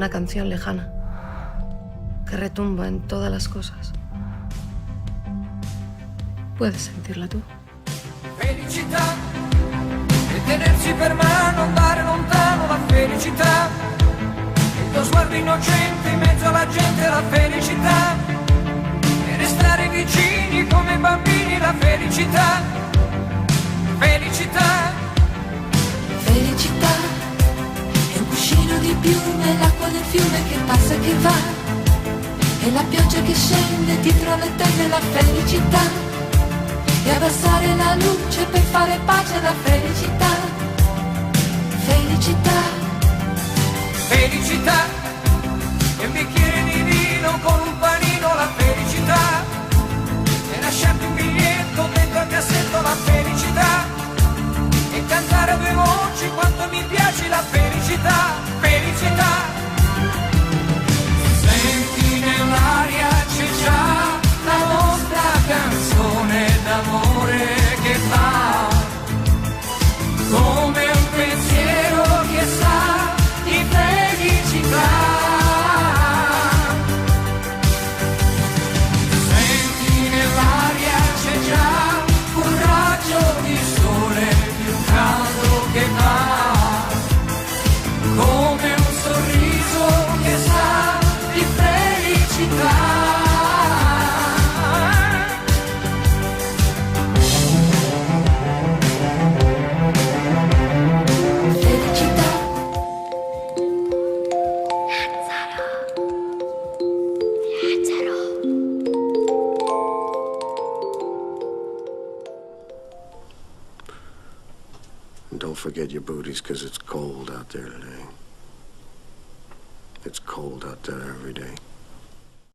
una canción lejana que retumba en todas las cosas. Puedes sentirla tú. Felicità, e tenersi per mano, andare lontano, la felicità, il tuo sguardo innocente in mezzo alla gente, la felicità, e restare vicini come bambini, la felicità, felicità. Felicità è un cuscino di piume, l'acqua del fiume che passa e che va, e la pioggia che scende dietro le tende, la felicità. E abbassare la luce per fare pace alla felicità. Felicità. Felicità. E un bicchiere di vino con un panino, la felicità. E lasciarti un biglietto dentro al cassetto, la felicità. E cantare a due voci quanto mi piace la felicità. Felicità. Senti nell'aria c'è già la nostra canzone d'amore che fa come un pensiero che sa di felicità. Senti nell'aria c'è già un raggio di sole più caldo che va come un sorriso che sa di felicità. Don't forget your booties, 'cause it's cold out there today. It's cold out there every day.